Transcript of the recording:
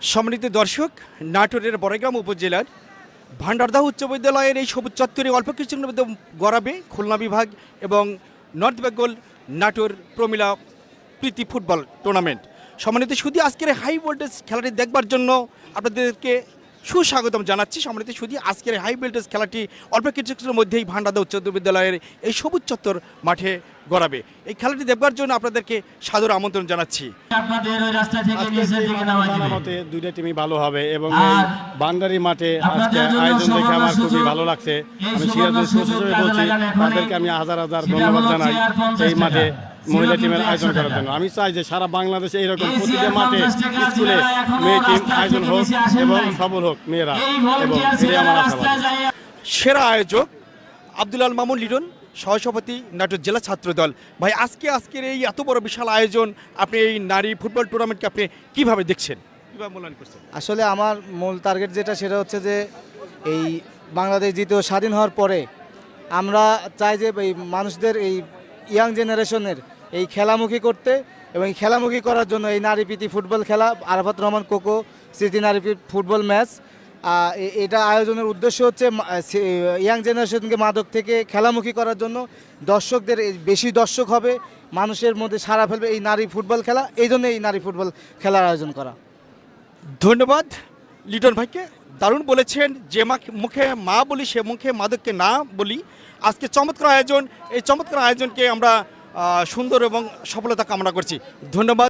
সম্মানিত দর্শক, নাটোরের বড়গ্রাম উপজেলার ভান্ডারদহ উচ্চ বিদ্যালয়ের এই সবুজ চত্বরে অল্প কিছুর মধ্যে গড়াবে খুলনা বিভাগ এবং নর্থ বেঙ্গল নাটোর প্রমিলা প্রীতি ফুটবল টুর্নামেন্ট। সম্মানিত শুধু আজকের হাই ভোল্টেজ খেলাটি দেখবার জন্য আপনাদেরকে সুস্বাগতম জানাচ্ছি। সম্মানিত শুধু আজকের হাই ভোল্টেজ খেলাটি অল্প কিছুর মধ্যেই ভান্ডারদহ উচ্চ বিদ্যালয়ের এই সবুজ চত্বর মাঠে গড়াবে। এই খেলাটি দেখবার জন্য আপনাদেরকে সাদর আমন্ত্রণ জানাচ্ছি। মতে দুইটা টিমই ভালো হবে এবং এই বান্ডারি মাঠে আজকে আয়োজন দেখে আমার খুবই ভালো লাগছে। আমি সিরাজুল হিসেবে বলছি, তাদেরকে আমি হাজার হাজার ধন্যবাদ জানাই এই মাঠে মহিলা টিমের আয়োজন করার জন্য। আমি চাই যে সারা বাংলাদেশে এইরকম প্রতিটা মাঠে স্কুলে মেয়ে টিম আয়োজন হোক এবং সফল হোক মেয়েরা, এবং এটাই আমার আশাবাদ। সেরা আয়োজক আব্দুল আল মামুন লিটন, সহসভাপতি নাটোর জেলা ছাত্র দল। ভাই, আজকের এই এত বড় বিশাল আয়োজন, আপনি এই নারী ফুটবল টুর্নামেন্টকে আপনি কিভাবে দেখছেন, কিভাবে মূল্যায়ন করছেন? আসলে আমার মূল টার্গেট যেটা, সেটা হচ্ছে যে এই বাংলাদেশ দ্বিতীয় স্বাধীন হওয়ার পরে আমরা চাই যে এই মানুষদের, এই ইয়াং জেনারেশনের এই খেলামুখী করতে, এবং এই খেলামুখী করার জন্য এই নারী প্রীতি ফুটবল খেলা, আরাফাত রহমান কোকো স্মৃতি নারী ফুটবল ম্যাচ, এটা আয়োজনের উদ্দেশ্য হচ্ছে ইয়াং জেনারেশনকে মাদক থেকে খেলামুখী করার জন্য, দর্শকদের বেশি দর্শক হবে, মানুষের মধ্যে সাড়া ফেলবে এই নারী ফুটবল খেলা, এই জন্য এই নারী ফুটবল খেলার আয়োজন করা। ধন্যবাদ লিটন ভাইকে, দারুণ বলেছেন। যে মুখে মা বলি, সে মুখে মাদককে না বলি। আজকে চমৎকার আয়োজন, এই চমৎকার আয়োজনকে আমরা সুন্দর এবং সফলতা কামনা করছি। ধন্যবাদ।